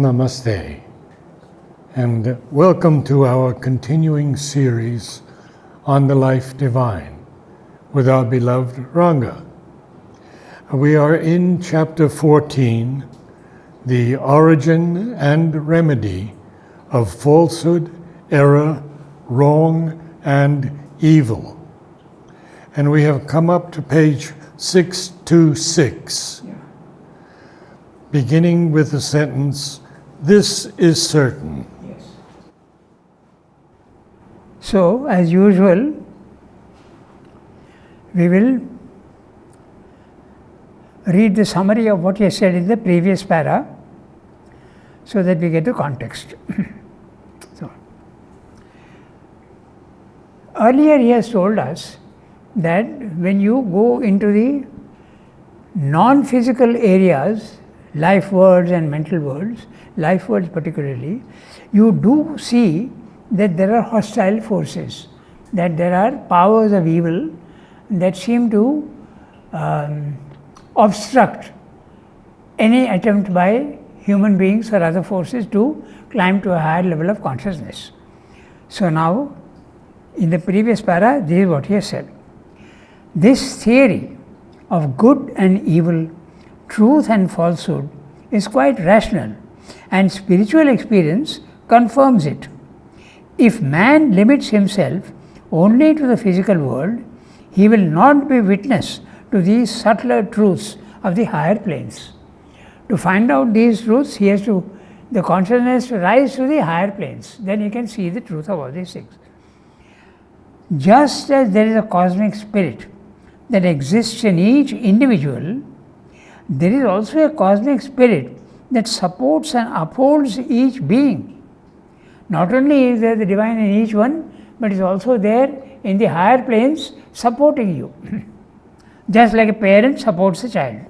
Namaste, and welcome to our continuing series on the life divine with our beloved Ranga. We are in chapter 14, the origin and remedy of falsehood, error, wrong, and evil. And we have come up to page 626, beginning with the sentence, "This is certain." Yes. So, as usual, we will read the summary of what he has said in the previous para so that we get the context. So, earlier he has told us that when you go into the non-physical areas, life worlds and mental worlds, life worlds particularly, you do see that there are hostile forces, that there are powers of evil that seem to obstruct any attempt by human beings or other forces to climb to a higher level of consciousness. So now, in the previous para, this is what he has said. This theory of good and evil, truth and falsehood is quite rational, and spiritual experience confirms it. If man limits himself only to the physical world, he will not be witness to these subtler truths of the higher planes. To find out these truths, he has to, the consciousness to rise to the higher planes. Then he can see the truth of all these things. Just as there is a cosmic spirit that exists in each individual, there is also a cosmic spirit that supports and upholds each being. Not only is there the divine in each one, but is also there in the higher planes supporting you. Just like a parent supports a child.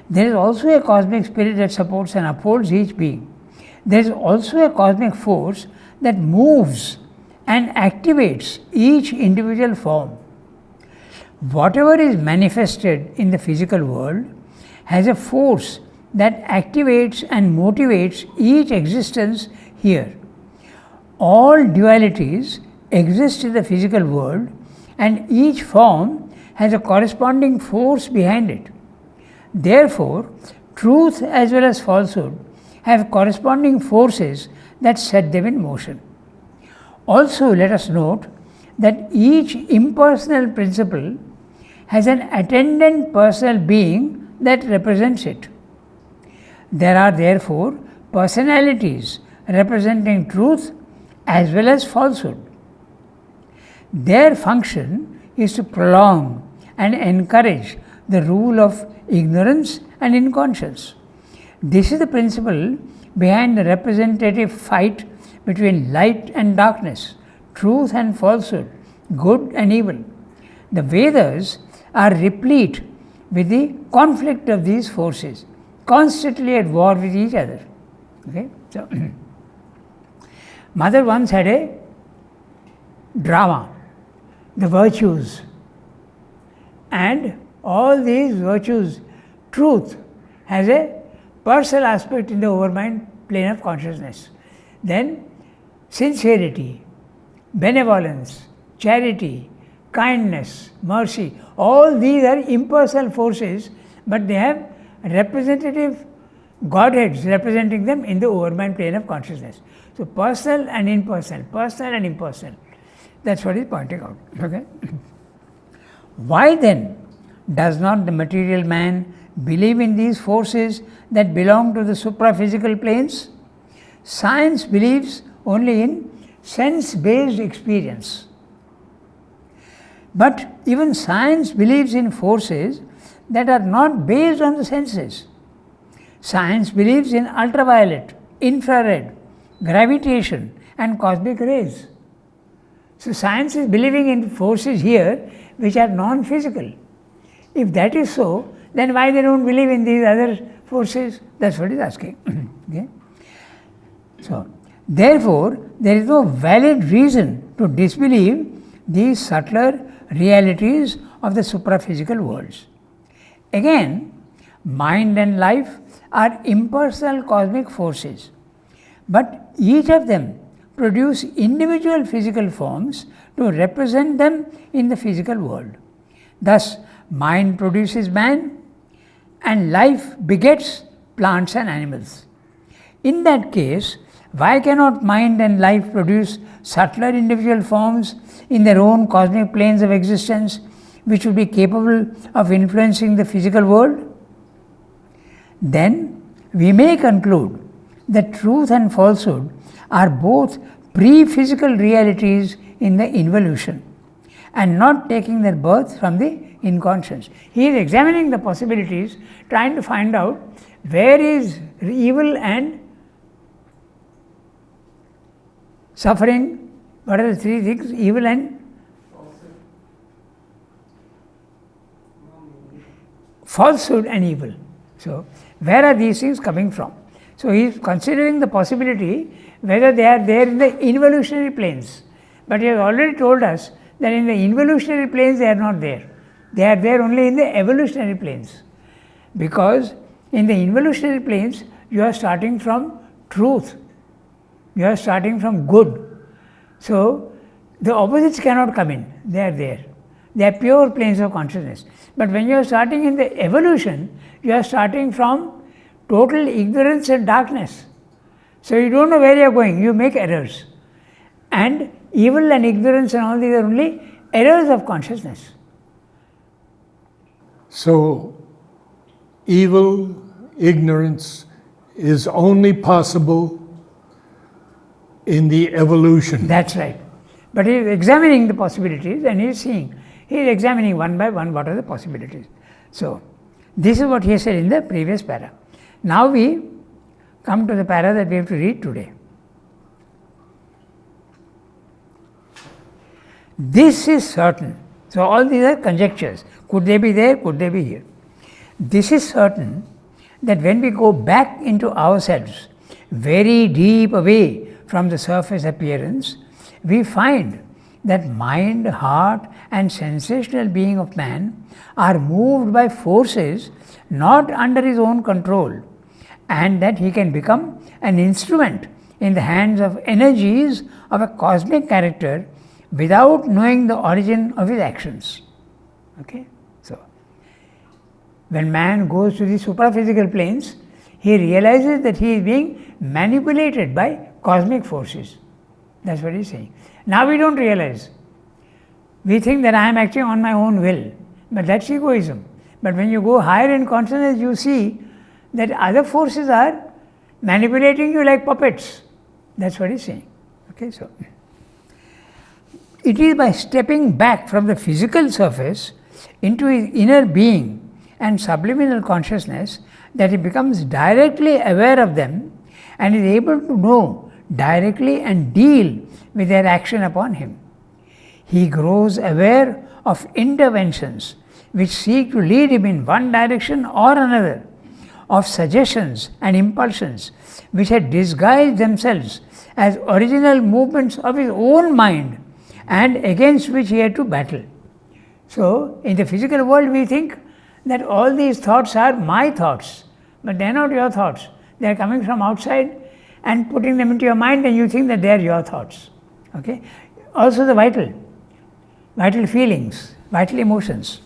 There is also a cosmic spirit that supports and upholds each being. There is also a cosmic force that moves and activates each individual form. Whatever is manifested in the physical world has a force that activates and motivates each existence here. All dualities exist in the physical world, and each form has a corresponding force behind it. Therefore, truth as well as falsehood have corresponding forces that set them in motion. Also, let us note that each impersonal principle has an attendant personal being that represents it. There are therefore personalities representing truth as well as falsehood. Their function is to prolong and encourage the rule of ignorance and inconscience. This is the principle behind the representative fight between light and darkness, truth and falsehood, good and evil. The Vedas are replete with the conflict of these forces, constantly at war with each other. Okay? So, Mother once had a drama, the virtues, and all these virtues, truth has a personal aspect in the overmind plane of consciousness. Then sincerity, benevolence, charity, kindness, mercy, all these are impersonal forces, but they have representative godheads representing them in the overmind plane of consciousness. So personal and impersonal, personal and impersonal. That's what he's pointing out. Okay? Why then does not the material man believe in these forces that belong to the supraphysical planes? Science believes only in sense-based experience. But even science believes in forces that are not based on the senses. Science believes in ultraviolet, infrared, gravitation and cosmic rays. So science is believing in forces here which are non-physical. If that is so, then why they don't believe in these other forces? That's what he's asking. Okay? So, therefore, there is no valid reason to disbelieve these subtler realities of the supraphysical worlds. Again, mind and life are impersonal cosmic forces, but each of them produce individual physical forms to represent them in the physical world. Thus, mind produces man, and life begets plants and animals. In that case, why cannot mind and life produce subtler individual forms in their own cosmic planes of existence, which would be capable of influencing the physical world? Then we may conclude that truth and falsehood are both pre-physical realities in the involution, and not taking their birth from the inconscience. He is examining the possibilities, trying to find out where is evil and suffering. What are the three things? Evil and falsehood and evil. So, where are these things coming from? So, he is considering the possibility whether they are there in the involutionary planes. But he has already told us that in the involutionary planes they are not there. They are there only in the evolutionary planes. Because in the involutionary planes you are starting from truth. You are starting from good. So, the opposites cannot come in. They are there. They are pure planes of consciousness. But when you are starting in the evolution, you are starting from total ignorance and darkness. So, you don't know where you are going. You make errors. And evil and ignorance and all these are only errors of consciousness. So, evil, ignorance is only possible in the evolution. That's right. But he is examining the possibilities and he is seeing, he is examining one by one what are the possibilities. So, this is what he said in the previous para. Now we come to the para that we have to read today. This is certain. So, all these are conjectures. Could they be there? Could they be here? This is certain that when we go back into ourselves, very deep away from the surface appearance, we find that mind, heart and sensational being of man are moved by forces not under his own control, and that he can become an instrument in the hands of energies of a cosmic character without knowing the origin of his actions. Okay? So, when man goes to the supraphysical planes, he realizes that he is being manipulated by cosmic forces. That's what he is saying. Now we don't realize. We think that I am acting on my own will, but that's egoism. But when you go higher in consciousness, you see that other forces are manipulating you like puppets. That's what he is saying. Okay, so it is by stepping back from the physical surface into his inner being and subliminal consciousness that he becomes directly aware of them and is able to know directly and deal with their action upon him. He grows aware of interventions which seek to lead him in one direction or another, of suggestions and impulsions which had disguised themselves as original movements of his own mind and against which he had to battle. So, in the physical world we think that all these thoughts are my thoughts, but they are not your thoughts. They are coming from outside and putting them into your mind, and you think that they are your thoughts. Okay? Also the vital feelings, vital emotions.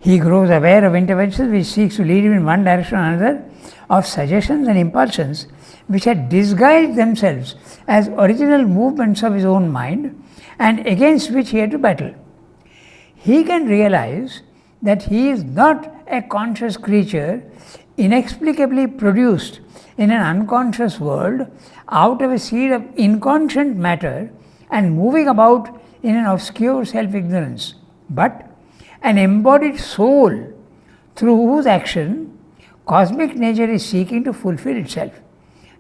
He grows aware of interventions which seeks to lead him in one direction or another, of suggestions and impulsions which had disguised themselves as original movements of his own mind and against which he had to battle. He can realize that he is not a conscious creature inexplicably produced in an unconscious world out of a seed of inconscient matter and moving about in an obscure self-ignorance, but an embodied soul through whose action cosmic nature is seeking to fulfill itself,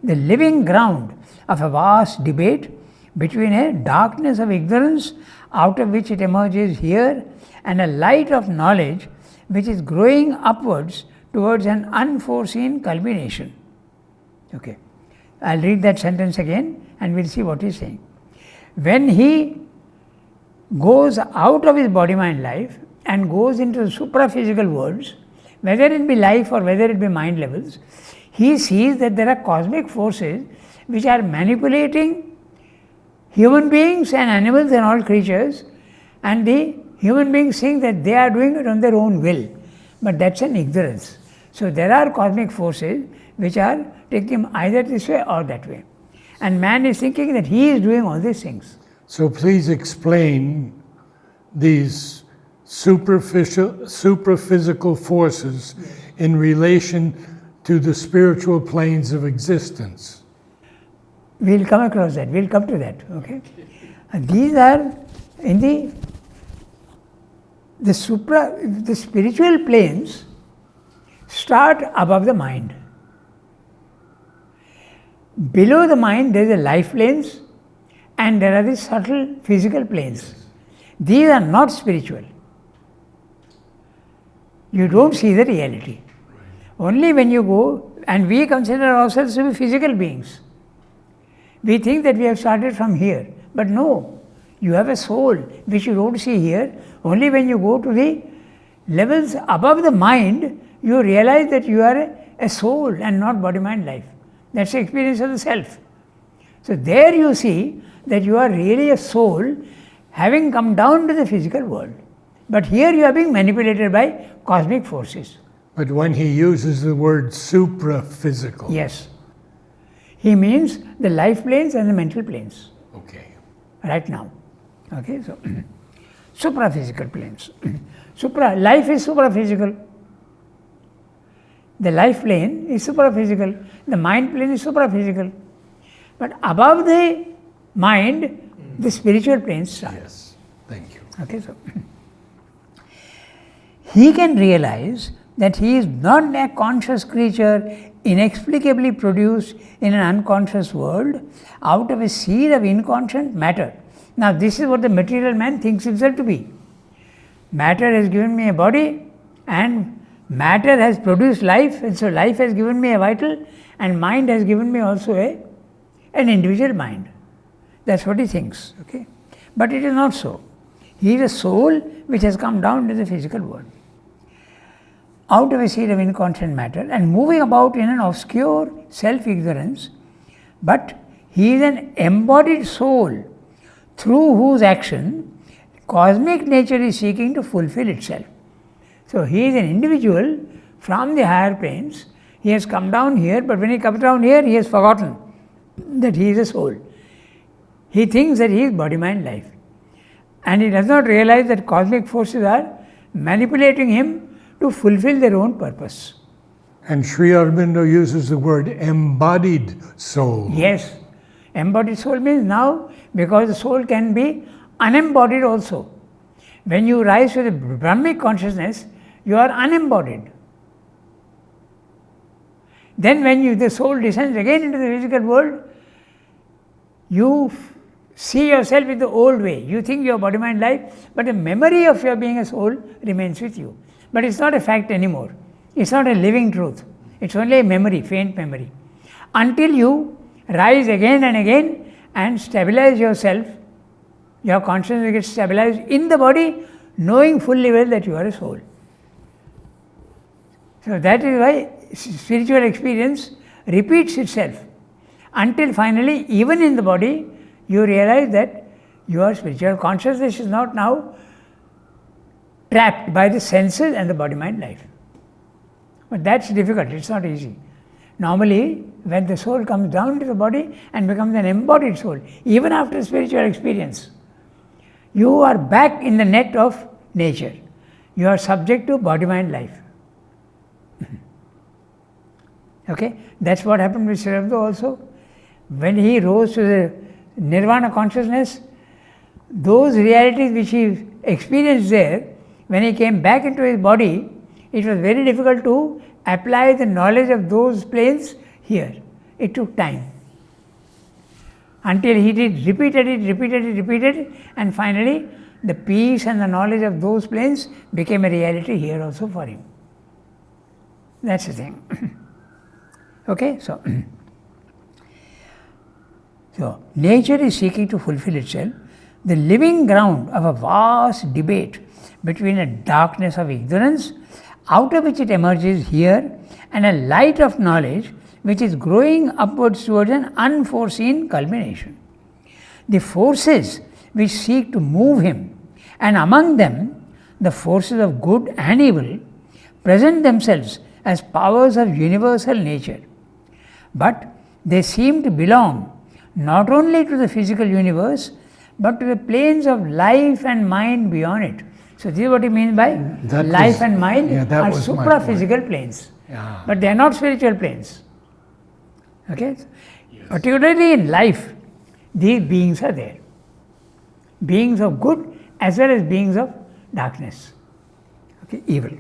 the living ground of a vast debate between a darkness of ignorance out of which it emerges here and a light of knowledge which is growing upwards towards an unforeseen culmination. Okay. I will read that sentence again and we will see what he is saying. When he goes out of his body-mind life and goes into the supraphysical worlds, whether it be life or whether it be mind levels, he sees that there are cosmic forces which are manipulating human beings and animals and all creatures, and the human beings think that they are doing it on their own will, but that's an ignorance. So there are cosmic forces which are taking him either this way or that way, and man is thinking that he is doing all these things. So please explain these superphysical forces in relation to the spiritual planes of existence. We'll come across that, we'll come to that, okay? And these are in the spiritual planes start above the mind. Below the mind there is a life planes and there are the subtle physical planes. These are not spiritual. You don't see the reality. Only when you go, and we consider ourselves to be physical beings. We think that we have started from here, but no, you have a soul which you don't see here. Only when you go to the levels above the mind, you realize that you are a soul and not body, mind, life. That's the experience of the self. So there you see that you are really a soul having come down to the physical world. But here you are being manipulated by cosmic forces. But when he uses the word supraphysical. Yes. He means the life planes and the mental planes. Okay. Right now. Okay, so supraphysical planes. Life is supraphysical. The life plane is supraphysical. The mind plane is supraphysical. But above the mind, the spiritual planes start. Yes. Thank you. Okay, so he can realize that he is not a conscious creature inexplicably produced in an unconscious world out of a seed of inconscient matter. Now this is what the material man thinks himself to be. Matter has given me a body and matter has produced life, and so life has given me a vital and mind has given me also an individual mind. That's what he thinks. Okay? But it is not so. He is a soul which has come down to the physical world out of a seed of inconscient matter and moving about in an obscure self-ignorance, but he is an embodied soul through whose action cosmic nature is seeking to fulfill itself. So he is an individual from the higher planes. He has come down here, but when he comes down here, he has forgotten that he is a soul. He thinks that he is body, mind, life. And he does not realize that cosmic forces are manipulating him to fulfill their own purpose. And Sri Aurobindo uses the word embodied soul. Yes. Embodied soul means now, because the soul can be unembodied also. When you rise to the Brahmic consciousness, you are unembodied. Then when the soul descends again into the physical world, you see yourself in the old way. You think you are body, mind, life, but the memory of your being a soul remains with you. But it's not a fact anymore. It's not a living truth. It's only a memory, faint memory. Until you rise again and again and stabilize yourself, your consciousness gets stabilized in the body, knowing fully well that you are a soul. So that is why spiritual experience repeats itself until finally, even in the body, you realize that your spiritual consciousness is not now trapped by the senses and the body, mind, life. But that's difficult, it's not easy. Normally, when the soul comes down to the body and becomes an embodied soul, even after spiritual experience, you are back in the net of nature. You are subject to body, mind, life. Okay, that's what happened with Sri Aurobindo also. When he rose to the nirvana consciousness, those realities which he experienced there, when he came back into his body, it was very difficult to apply the knowledge of those planes here. It took time. Until he did repeated it, and finally the peace and the knowledge of those planes became a reality here also for him. That's the thing. Okay, so nature is seeking to fulfill itself, the living ground of a vast debate between a darkness of ignorance out of which it emerges here, and a light of knowledge which is growing upwards towards an unforeseen culmination. The forces which seek to move him, and among them the forces of good and evil, present themselves as powers of universal nature. But they seem to belong not only to the physical universe, but to the planes of life and mind beyond it. So this is what he means by life and mind are supra-physical planes. Yeah. But they are not spiritual planes. Okay? Yes. Particularly in life, these beings are there. Beings of good as well as beings of darkness. Okay, evil.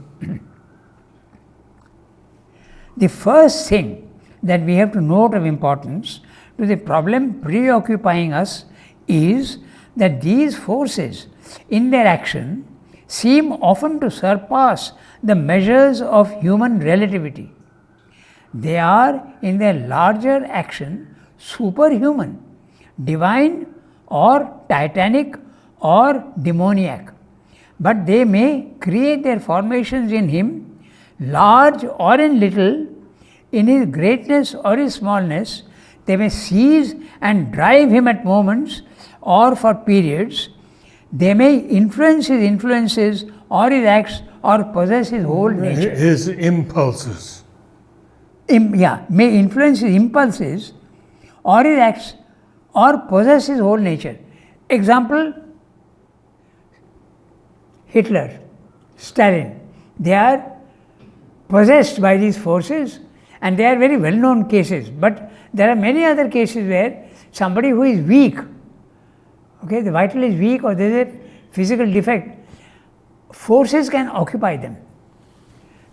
The first thing that we have to note of importance to the problem preoccupying us is that these forces in their action seem often to surpass the measures of human relativity. They are in their larger action superhuman, divine or titanic or demoniac. But they may create their formations in him, large or in little, in his greatness or his smallness. They may seize and drive him at moments or for periods. They may influence his influences or his acts or possess his whole nature. His impulses. May influence his impulses or his acts or possess his whole nature. Example, Hitler, Stalin. They are possessed by these forces, and they are very well-known cases. But there are many other cases where somebody who is weak, okay, the vital is weak or there is a physical defect, forces can occupy them.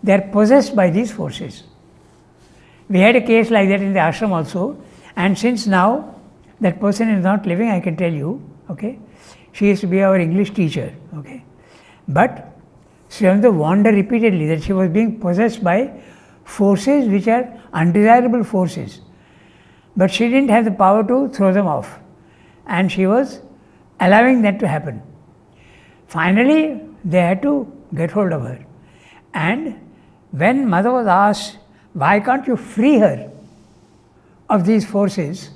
They are possessed by these forces. We had a case like that in the ashram also, and since now that person is not living, I can tell you, okay, she used to be our English teacher, okay, but she used to wander repeatedly, that she was being possessed by forces which are undesirable forces, but she didn't have the power to throw them off, and she was allowing that to happen. Finally, they had to get hold of her, and when mother was asked, why can't you free her of these forces?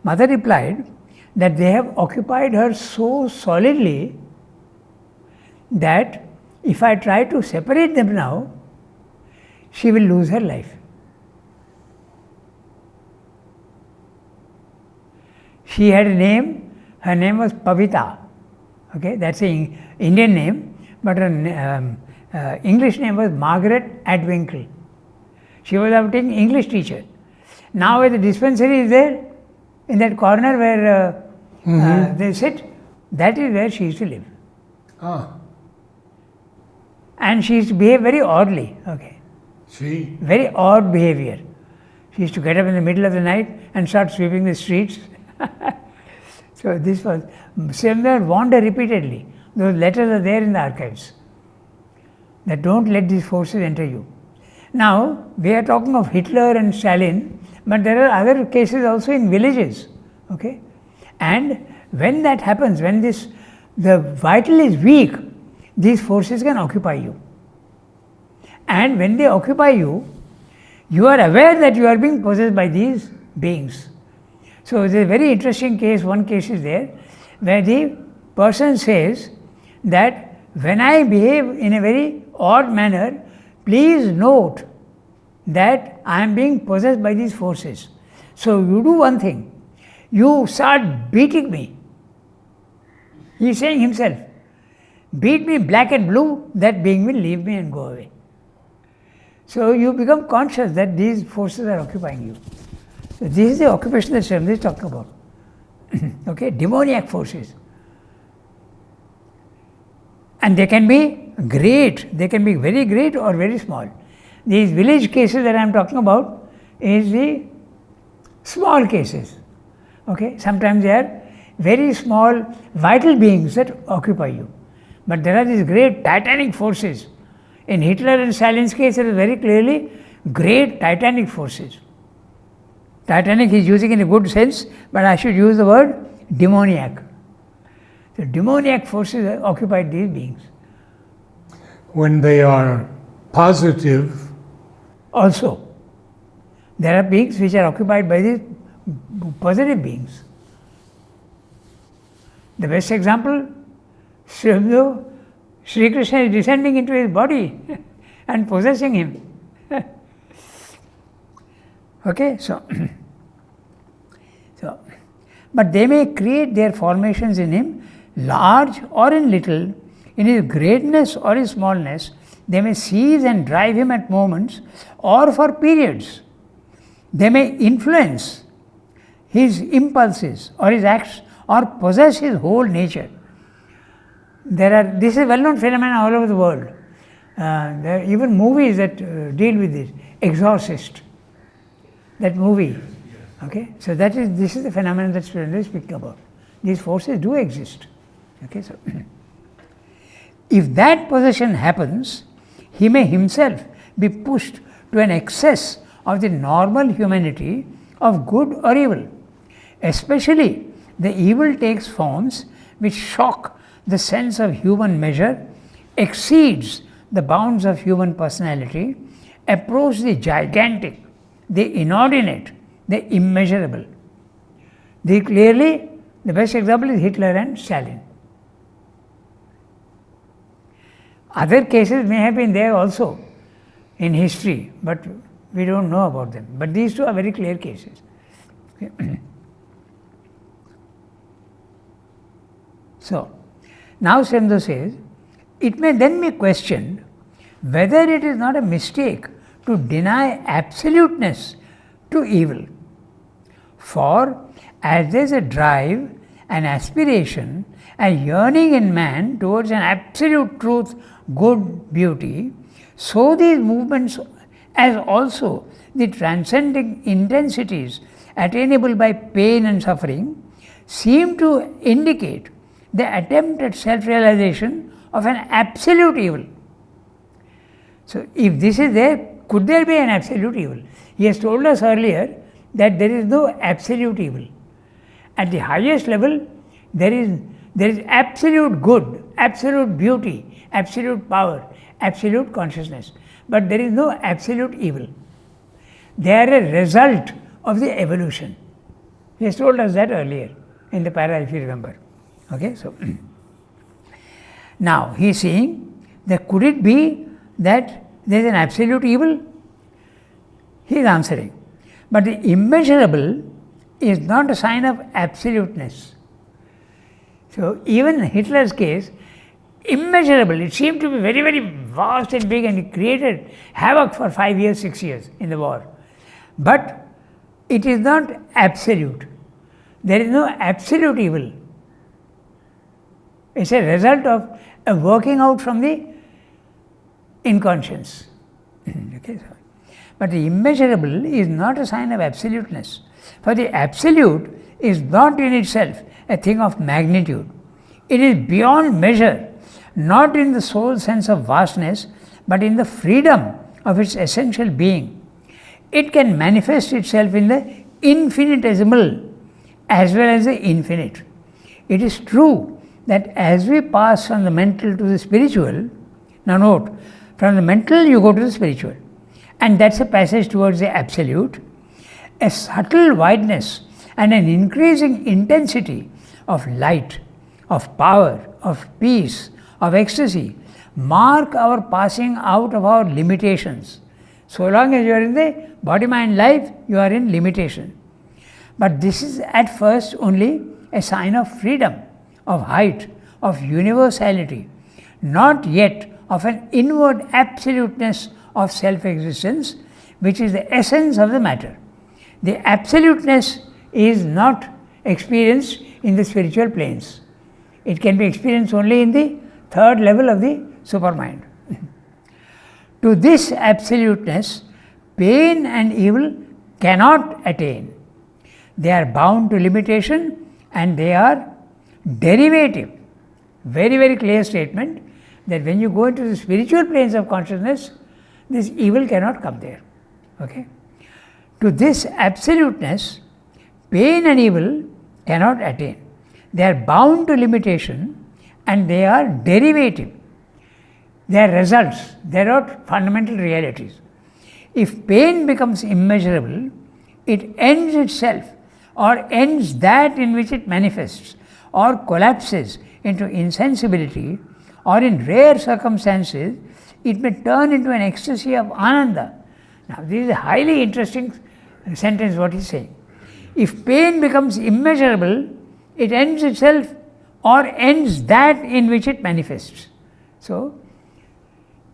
Mother replied that they have occupied her so solidly that if I try to separate them now, she will lose her life. She had a name, her name was Pavita. Okay, that's an Indian name, but her English name was Margaret Adwinkle. She was our English teacher. Now where the dispensary is there, in that corner where they sit, that is where she used to live. Ah. And she used to behave very oddly. Okay. She? Very odd behavior. She used to get up in the middle of the night and start sweeping the streets. So this was, similar wander repeatedly. Those letters are there in the archives. That don't let these forces enter you. Now, we are talking of Hitler and Stalin, but there are other cases also in villages, okay? And when that happens, when the vital is weak, these forces can occupy you. And when they occupy you, you are aware that you are being possessed by these beings. So, it is a very interesting case, one case is there, where the person says that when I behave in a very odd manner, please note that I am being possessed by these forces. So you do one thing, you start beating me. He is saying himself, beat me black and blue, that being will leave me and go away. So you become conscious that these forces are occupying you. So this is the occupation that Srimad is talking about. Okay, demoniac forces. And they can be great, they can be very great or very small. These village cases that I am talking about is the small cases. Okay, sometimes they are very small vital beings that occupy you. But there are these great titanic forces. In Hitler and Stalin's case, it is very clearly great titanic forces. Titanic he is using in a good sense, but I should use the word demoniac. So demoniac forces occupy these beings. When they are positive. Also, there are beings which are occupied by these positive beings. The best example, Sri Krishna is descending into his body and possessing him. Okay, but they may create their formations in him, large or in little, in his greatness or his smallness. They may seize and drive him at moments or for periods. They may influence his impulses or his acts or possess his whole nature. This is a well-known phenomenon all over the world. There are even movies that deal with this. Exorcist, that movie. Okay, so this is the phenomenon that Spiritual is speaking about. These forces do exist. Okay, so if that possession happens, he may himself be pushed to an excess of the normal humanity of good or evil. Especially, the evil takes forms which shock the sense of human measure, exceeds the bounds of human personality, approach the gigantic, the inordinate, the immeasurable. Clearly, the best example is Hitler and Stalin. Other cases may have been there also in history, but we don't know about them. But these two are very clear cases. Okay. So, now Srendo says, it may then be questioned whether it is not a mistake to deny absoluteness to evil. For as there is a drive, an aspiration, a yearning in man towards an absolute truth, good, beauty, so these movements, as also the transcending intensities attainable by pain and suffering, seem to indicate the attempt at self-realization of an absolute evil. So, if this is there, could there be an absolute evil? He has told us earlier that there is no absolute evil. At the highest level, there is absolute good, absolute beauty, absolute power, absolute consciousness. But there is no absolute evil. They are a result of the evolution. He has told us that earlier in the para, if you remember. Okay, so now he is saying that could it be that there is an absolute evil? He is answering. But the immeasurable is not a sign of absoluteness. So, even in Hitler's case, immeasurable, it seemed to be very, very vast and big, and it created havoc for 5 years, 6 years in the war. But it is not absolute. There is no absolute evil. It is a result of a working out from the inconscience. Okay, so. But the immeasurable is not a sign of absoluteness. For the absolute is not in itself a thing of magnitude. It is beyond measure, not in the sole sense of vastness, but in the freedom of its essential being. It can manifest itself in the infinitesimal as well as the infinite. It is true that as we pass from the mental to the spiritual, now note, from the mental you go to the spiritual, and that's a passage towards the absolute, a subtle wideness and an increasing intensity of light, of power, of peace, of ecstasy mark our passing out of our limitations. So long as you are in the body, mind, life, you are in limitation. But this is at first only a sign of freedom, of height, of universality, not yet of an inward absoluteness of self-existence, which is the essence of the matter. The absoluteness is not experienced in the spiritual planes. It can be experienced only in the third level of the supermind. To this absoluteness, pain and evil cannot attain. They are bound to limitation and they are derivative. Very, very clear statement that when you go into the spiritual planes of consciousness, this evil cannot come there. Okay? To this absoluteness, pain and evil cannot attain. They are bound to limitation and they are derivative. They are results, they are not fundamental realities. If pain becomes immeasurable, it ends itself or ends that in which it manifests or collapses into insensibility, or in rare circumstances, it may turn into an ecstasy of ananda. Now, this is a highly interesting sentence what he is saying. If pain becomes immeasurable, it ends itself or ends that in which it manifests. So,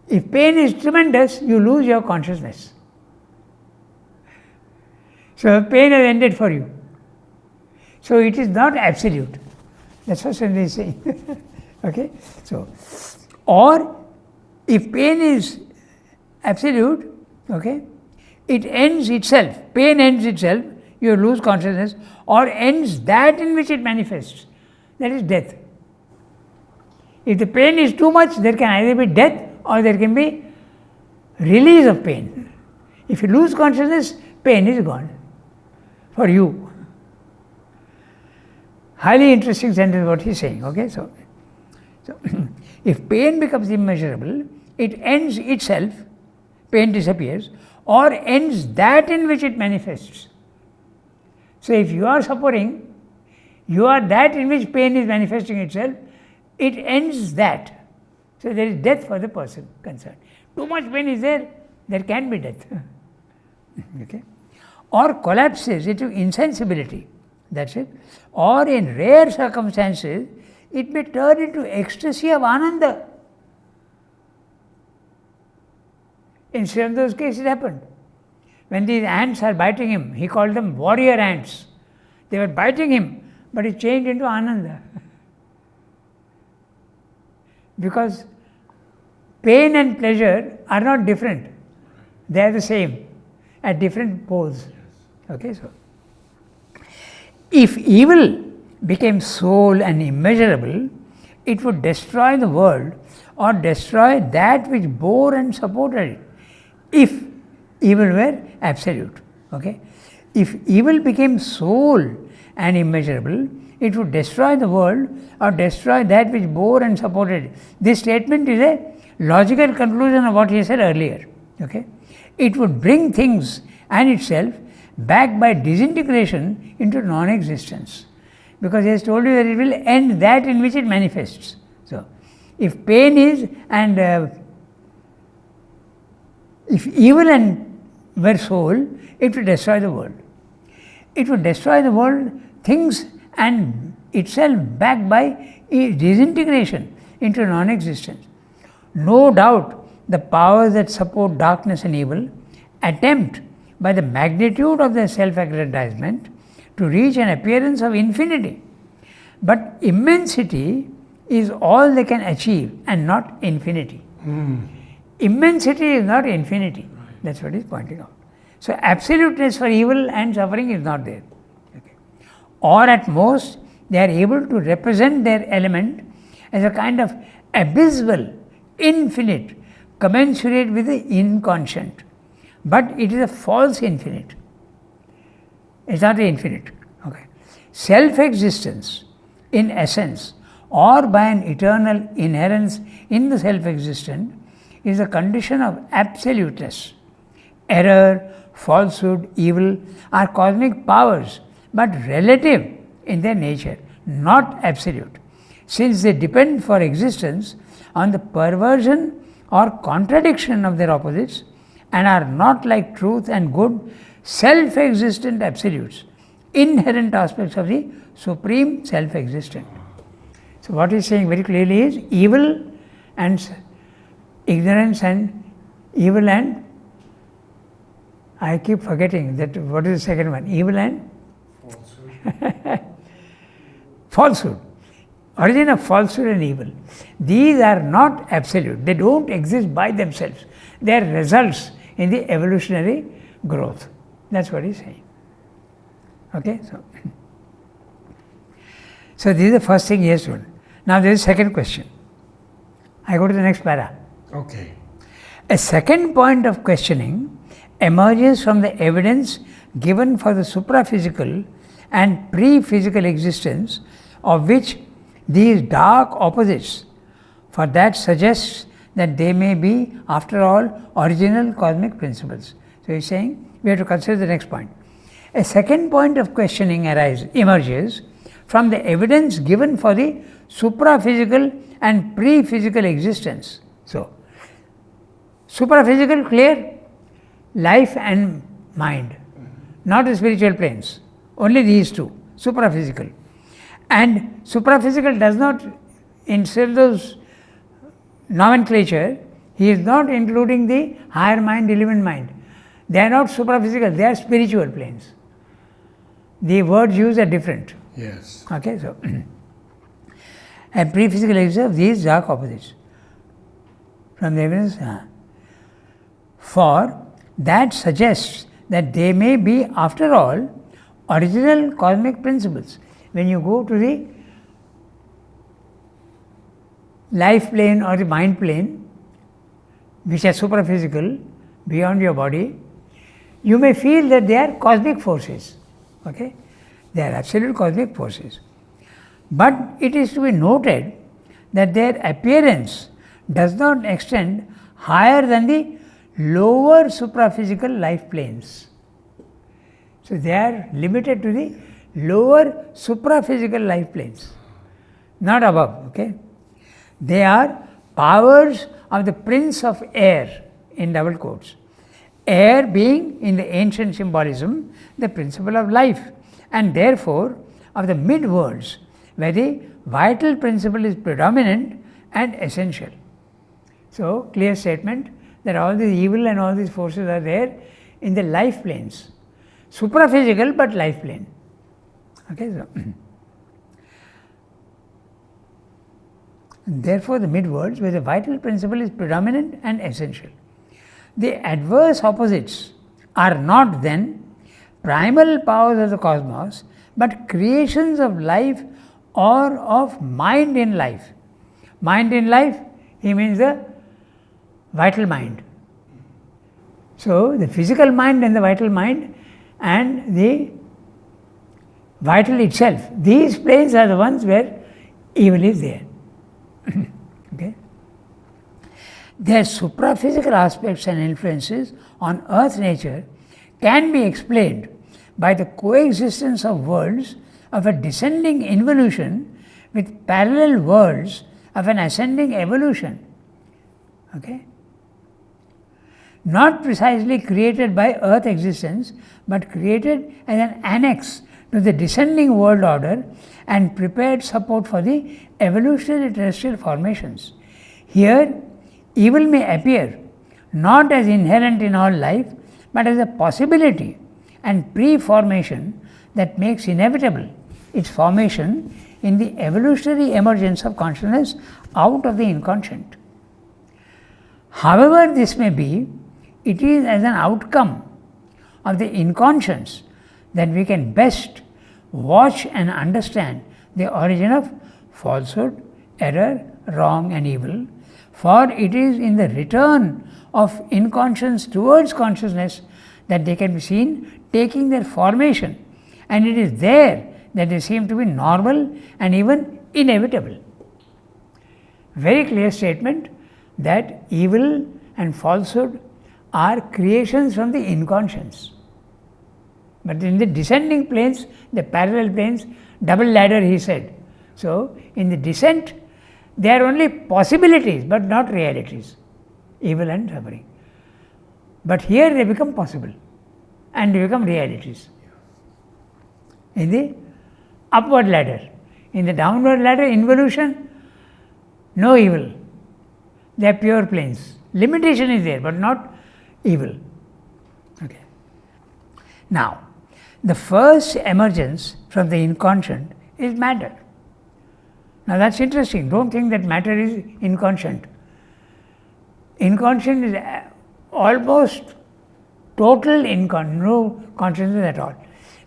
if pain is tremendous, you lose your consciousness. So, pain has ended for you. So, it is not absolute. That's what Sandhi is saying. Okay? So, or if pain is absolute, okay, it ends itself, pain ends itself, you lose consciousness, or ends that in which it manifests, that is death. If the pain is too much, there can either be death or there can be release of pain. If you lose consciousness, pain is gone for you. Highly interesting sentence what he is saying. Okay, so if pain becomes immeasurable, it ends itself, pain disappears, or ends that in which it manifests. So if you are suffering, you are that in which pain is manifesting itself, it ends that. So there is death for the person concerned. Too much pain is there, there can be death. Okay? Or collapses into insensibility, that's it. Or in rare circumstances, it may turn into ecstasy of ananda. In some of those cases it happened. When these ants are biting him, he called them warrior ants. They were biting him, but it changed into ananda. Because pain and pleasure are not different. They are the same at different poles. Okay, so if evil became sole and immeasurable, it would destroy the world or destroy that which bore and supported it. If evil were absolute. Okay? If evil became sole and immeasurable, it would destroy the world or destroy that which bore and supported it. This statement is a logical conclusion of what he said earlier. Okay? It would bring things and itself back by disintegration into non-existence. Because he has told you that it will end that in which it manifests. So, if pain is and if evil and were soul, it will destroy the world. It will destroy the world, things and itself back by disintegration into non-existence. No doubt the powers that support darkness and evil attempt by the magnitude of their self-aggrandizement to reach an appearance of infinity. But immensity is all they can achieve and not infinity. Immensity is not infinity. That's what he is pointing out. So, absoluteness for evil and suffering is not there. Okay. Or at most, they are able to represent their element as a kind of abysmal, infinite, commensurate with the inconscient. But it is a false infinite. It is not the infinite. Okay. Self-existence, in essence, or by an eternal inherence in the self-existent, is a condition of absoluteness. Error, falsehood, evil are cosmic powers, but relative in their nature, not absolute, since they depend for existence on the perversion or contradiction of their opposites and are not like truth and good, self-existent absolutes, inherent aspects of the supreme self-existent. So, what he is saying very clearly is evil and ignorance and evil and I keep forgetting that what is the second one? Evil and falsehood. Falsehood. Origin of falsehood and evil. These are not absolute. They don't exist by themselves. They are results in the evolutionary growth. That's what he's saying. Okay, so this is the first thing he has told. Now there is a second question. I go to the next para. Okay. A second point of questioning emerges from the evidence given for the supraphysical and pre-physical existence of which these dark opposites, for that suggests that they may be, after all, original cosmic principles. So he's saying we have to consider the next point. A second point of questioning emerges from the evidence given for the supraphysical and pre-physical existence. So, supraphysical, clear, life and mind, not the spiritual planes, only these two, supraphysical. And supraphysical does not, in those nomenclature, he is not including the higher mind, element mind. They are not supraphysical, they are spiritual planes. The words used are different. Yes. Okay, so and pre-physical existence of these dark opposites. From the evidence, for that suggests that they may be, after all, original cosmic principles. When you go to the life plane or the mind plane, which are supraphysical, beyond your body, you may feel that they are cosmic forces. Okay? They are absolute cosmic forces. But it is to be noted that their appearance does not extend higher than the lower supraphysical life planes. So they are limited to the lower supraphysical life planes, not above. Okay? They are powers of the Prince of Air, in double quotes. Air being, in the ancient symbolism, the principle of life, and therefore of the mid-worlds, where the vital principle is predominant and essential. So, clear statement that all the evil and all these forces are there in the life planes, supraphysical but life plane. Okay, so therefore the mid-worlds, where the vital principle is predominant and essential. The adverse opposites are not then primal powers of the cosmos, but creations of life or of mind in life. Mind in life, he means the vital mind. So, the physical mind and the vital mind and the vital itself, these planes are the ones where evil is there. Okay? Their supraphysical aspects and influences on earth nature can be explained by the coexistence of worlds of a descending involution with parallel worlds of an ascending evolution. Okay? Not precisely created by earth existence, but created as an annex to the descending world order and prepared support for the evolutionary terrestrial formations. Here, evil may appear not as inherent in all life, but as a possibility and pre-formation that makes inevitable its formation in the evolutionary emergence of consciousness out of the inconscient. However this may be, it is as an outcome of the inconscience that we can best watch and understand the origin of falsehood, error, wrong and evil, for it is in the return of inconscience towards consciousness that they can be seen taking their formation, and it is there that they seem to be normal and even inevitable. Very clear statement that evil and falsehood are creations from the inconscience. But in the descending planes, the parallel planes, double ladder he said. So, in the descent, they are only possibilities but not realities, evil and suffering. But here they become possible and they become realities. In the upward ladder, in the downward ladder, involution, no evil, they are pure planes. Limitation is there but not evil. Okay. Now, the first emergence from the inconscient is matter. Now that's interesting. Don't think that matter is inconscient. Inconscient is almost total no consciousness at all.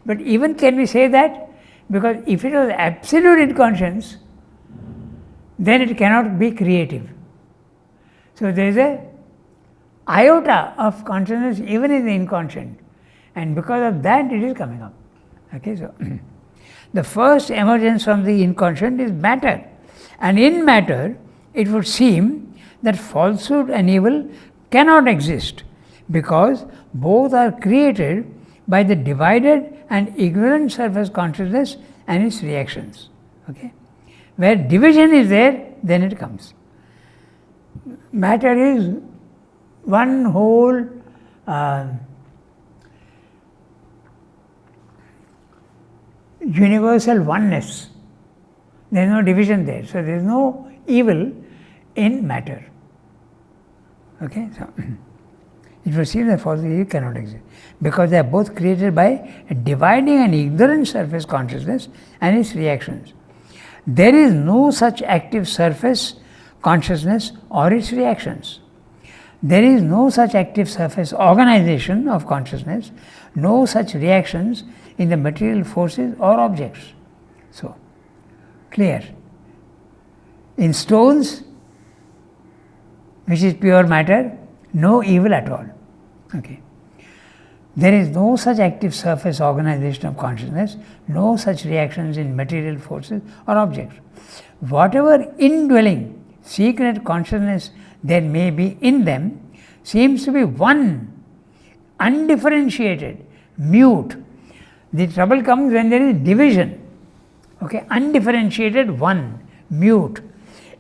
But even can we say that? Because if it was absolute inconscience, then it cannot be creative. So there is a iota of consciousness even in the inconscient, and because of that it is coming up. Okay, so the first emergence from the inconscient is matter, and in matter it would seem that falsehood and evil cannot exist, because both are created by the divided and ignorant surface consciousness and its reactions. Okay? Where division is there, then it comes. Matter is one whole universal oneness. There is no division there. So, there is no evil in matter. Okay? So, it will seem that false evil cannot exist, because they are both created by a dividing and ignorant surface consciousness and its reactions. There is no such active surface consciousness or its reactions. There is no such active surface organization of consciousness, no such reactions in the material forces or objects. So, clear. In stones, which is pure matter, no evil at all. Okay. There is no such active surface organization of consciousness, no such reactions in material forces or objects. Whatever indwelling secret consciousness there may be in them seems to be one, undifferentiated, mute. The trouble comes when there is division. Okay, undifferentiated one, mute,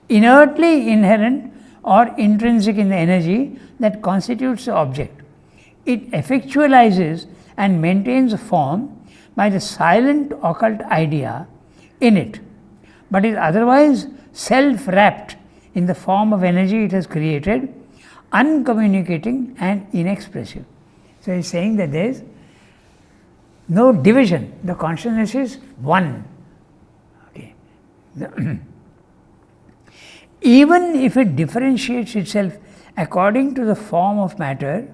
inertly inherent or intrinsic in the energy that constitutes the object. It effectualizes and maintains a form by the silent occult idea in it, but is otherwise self-wrapped in the form of energy it has created, uncommunicating and inexpressive. So, he is saying that there is no division, the consciousness is one. Okay. Even if it differentiates itself according to the form of matter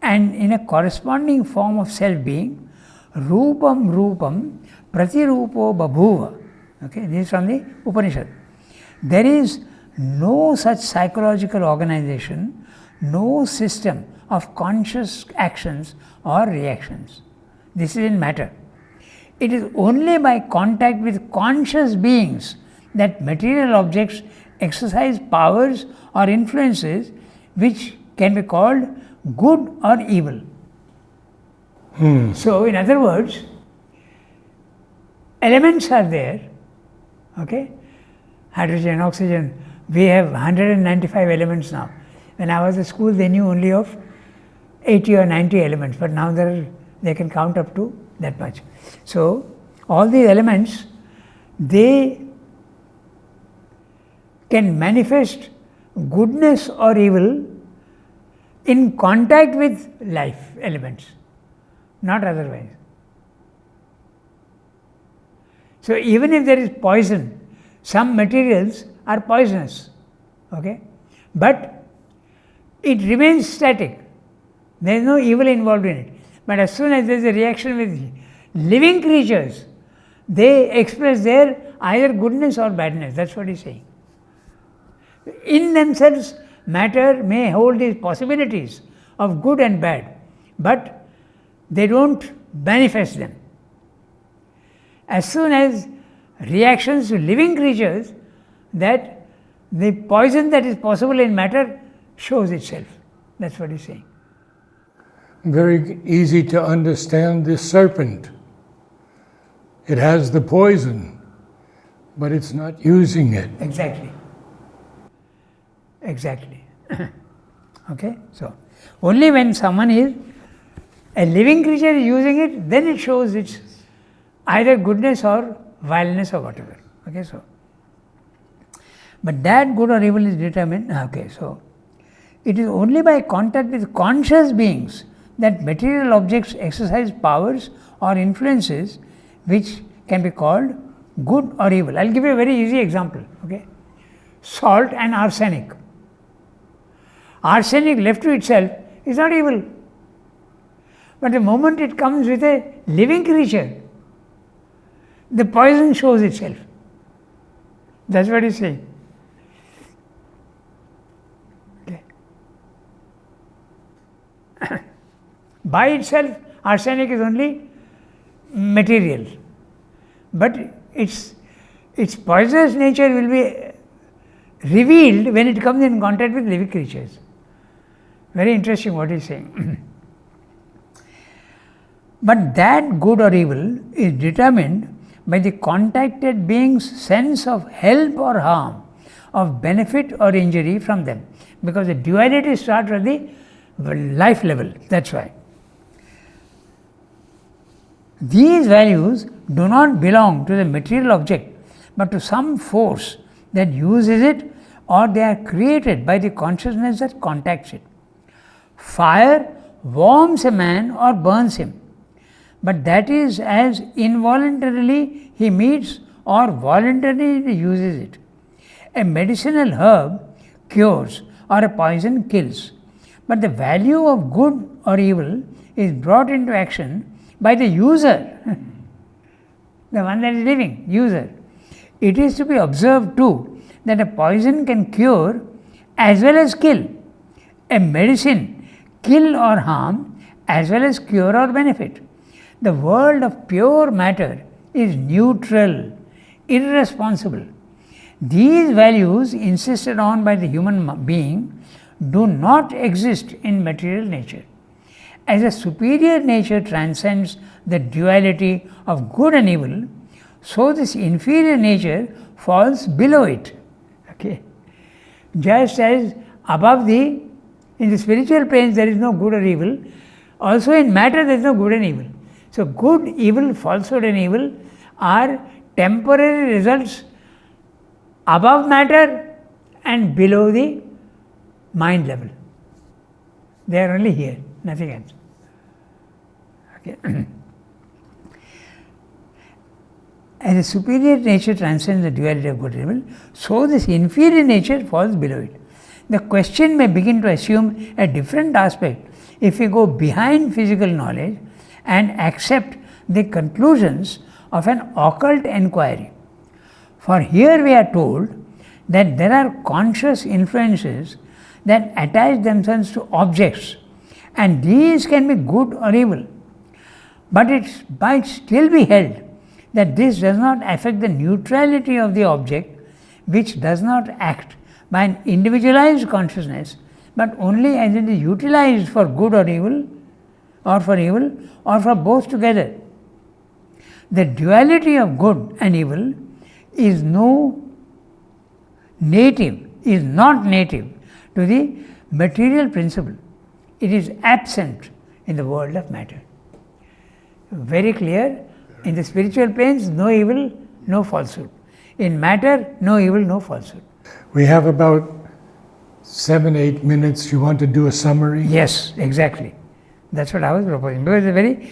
and in a corresponding form of self-being, rupam pratirupo babhuva. Okay, this is from the Upanishad. There is no such psychological organization, no system of conscious actions or reactions. This is in matter. It is only by contact with conscious beings that material objects exercise powers or influences which can be called good or evil. So, in other words, elements are there, okay? Hydrogen, oxygen, we have 195 elements now. When I was at school, they knew only of 80 or 90 elements, but now they can count up to that much. So, all these elements, they can manifest goodness or evil in contact with life elements, not otherwise. So, even if there is poison, some materials are poisonous, okay? But it remains static. There is no evil involved in it. But as soon as there is a reaction with living creatures, they express their either goodness or badness. That is what he is saying. In themselves, matter may hold these possibilities of good and bad, but they do not manifest them. As soon as reactions to living creatures, that the poison that is possible in matter shows itself. That is what he is saying. Very easy to understand this serpent. It has the poison, but it's not using it. Exactly. Exactly. Okay? So, only when someone is, a living creature is using it, then it shows its either goodness or vileness or whatever. Okay? So, but that good or evil is determined. Okay, so it is only by contact with conscious beings that material objects exercise powers or influences which can be called good or evil. I will give you a very easy example. Okay? Salt and arsenic. Arsenic left to itself is not evil. But the moment it comes with a living creature, the poison shows itself. That is what he is saying. Okay. By itself, arsenic is only material, but its poisonous nature will be revealed when it comes in contact with living creatures. Very interesting what he's saying. But that good or evil is determined by the contacted being's sense of help or harm, of benefit or injury from them, because the duality starts at the life level. That's why. These values do not belong to the material object, but to some force that uses it, or they are created by the consciousness that contacts it. Fire warms a man or burns him, but that is as involuntarily he meets or voluntarily uses it. A medicinal herb cures or a poison kills, but the value of good or evil is brought into action by the user, the one that is living, user. It is to be observed too that a poison can cure as well as kill, a medicine kill or harm as well as cure or benefit. The world of pure matter is neutral, irresponsible. These values insisted on by the human being do not exist in material nature. As a superior nature transcends the duality of good and evil, so this inferior nature falls below it. Okay. Just as above in the spiritual planes there is no good or evil, also in matter there is no good and evil. So good, evil, falsehood and evil are temporary results above matter and below the mind level. They are only here, nothing else. Okay. As a superior nature transcends the duality of good and evil, so this inferior nature falls below it. The question may begin to assume a different aspect if we go behind physical knowledge and accept the conclusions of an occult enquiry. For here we are told that there are conscious influences that attach themselves to objects, and these can be good or evil. But it might still be held that this does not affect the neutrality of the object, which does not act by an individualized consciousness, but only as it is utilized for good or evil, or for both together. The duality of good and evil is not native to the material principle. It is absent in the world of matter. Very clear. In the spiritual planes, no evil, no falsehood. In matter, no evil, no falsehood. We have about 7-8 minutes. You want to do a summary? Yes, exactly. That's what I was proposing. Because it's a very,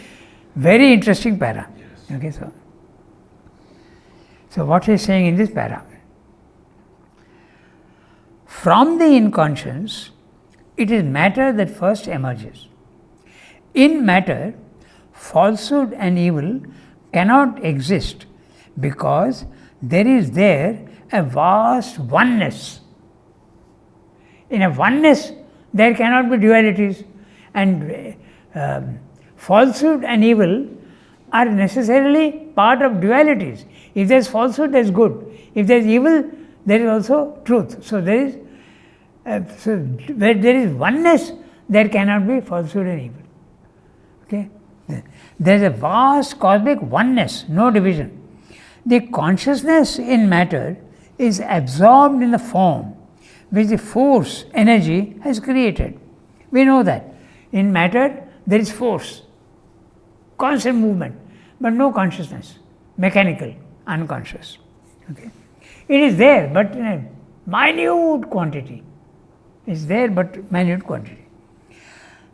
very interesting para. Yes. Okay, so what he is saying in this para? From the inconscious, it is matter that first emerges. In matter, falsehood and evil cannot exist because there is there a vast oneness. In a oneness, there cannot be dualities, and falsehood and evil are necessarily part of dualities. If there is falsehood, there is good. If there is evil, there is also truth. So there is where there is oneness, there cannot be falsehood and evil. Okay. There is a vast cosmic oneness, no division. The consciousness in matter is absorbed in the form which the force, energy has created. We know that. In matter, there is force, constant movement, but no consciousness, mechanical, unconscious. Okay. It is there, but in a minute quantity. It is there, but minute quantity.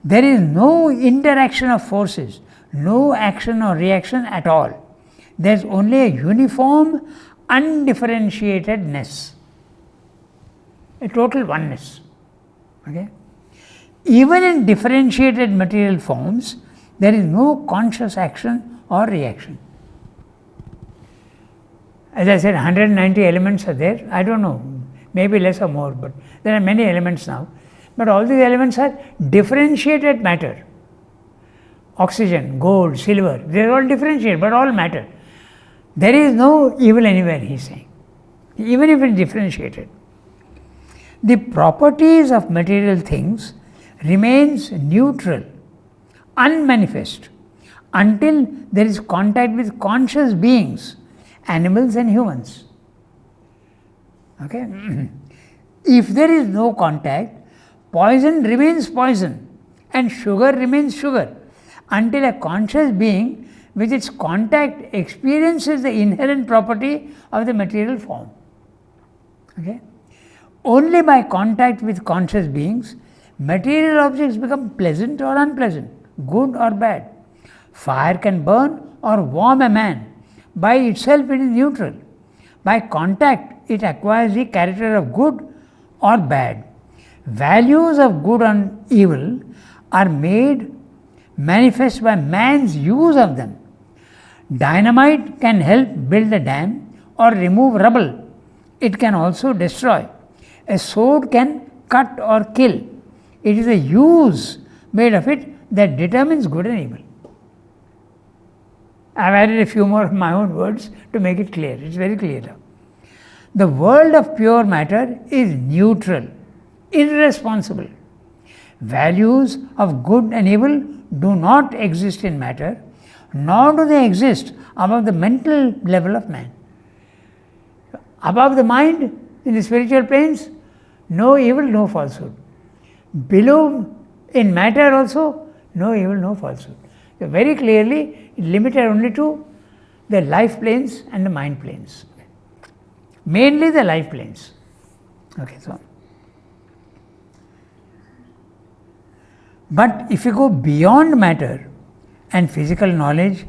There is no interaction of forces, no action or reaction at all. There is only a uniform, undifferentiatedness, a total oneness. Okay? Even in differentiated material forms, there is no conscious action or reaction. As I said, 190 elements are there. I don't know, maybe less or more, but there are many elements now. But all these elements are differentiated matter. Oxygen, gold, silver, they are all differentiated, but all matter. There is no evil anywhere, he is saying, even if it is differentiated. the properties of material things remains neutral, unmanifest, until there is contact with conscious beings, animals and humans. Okay? If there is no contact, poison remains poison and sugar remains sugar until a conscious being with its contact experiences the inherent property of the material form. Okay? Only by contact with conscious beings, material objects become pleasant or unpleasant, good or bad. Fire can burn or warm a man. By itself it is neutral. By contact it acquires the character of good or bad. Values of good and evil are made manifest by man's use of them. Dynamite can help build a dam or remove rubble. It can also destroy. A sword can cut or kill. It is the use made of it that determines good and evil. I have added a few more of my own words to make it clear. It is very clear now. The world of pure matter is neutral, irresponsible. Values of good and evil do not exist in matter, nor do they exist above the mental level of man. Above the mind, in the spiritual planes, no evil, no falsehood. Below, in matter also, no evil, no falsehood. So very clearly limited only to the life planes and the mind planes. Mainly the life planes. Okay, so. But if you go beyond matter and physical knowledge,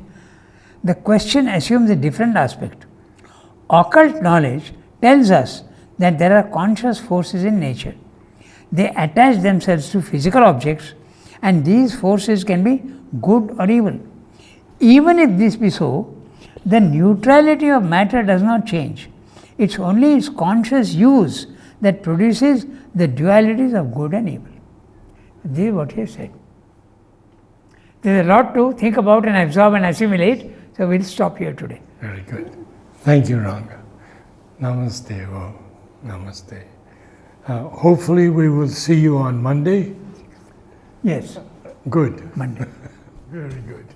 the question assumes a different aspect. Occult knowledge tells us that there are conscious forces in nature. They attach themselves to physical objects, and these forces can be good or evil. Even if this be so, the neutrality of matter does not change. It's only its conscious use that produces the dualities of good and evil. This is what he has said. There is a lot to think about and absorb and assimilate, so we'll stop here today. Very good. Thank you, Ranga. Namaste. Om. Namaste. Hopefully we will see you on Monday. Yes. Good. Monday. Very good.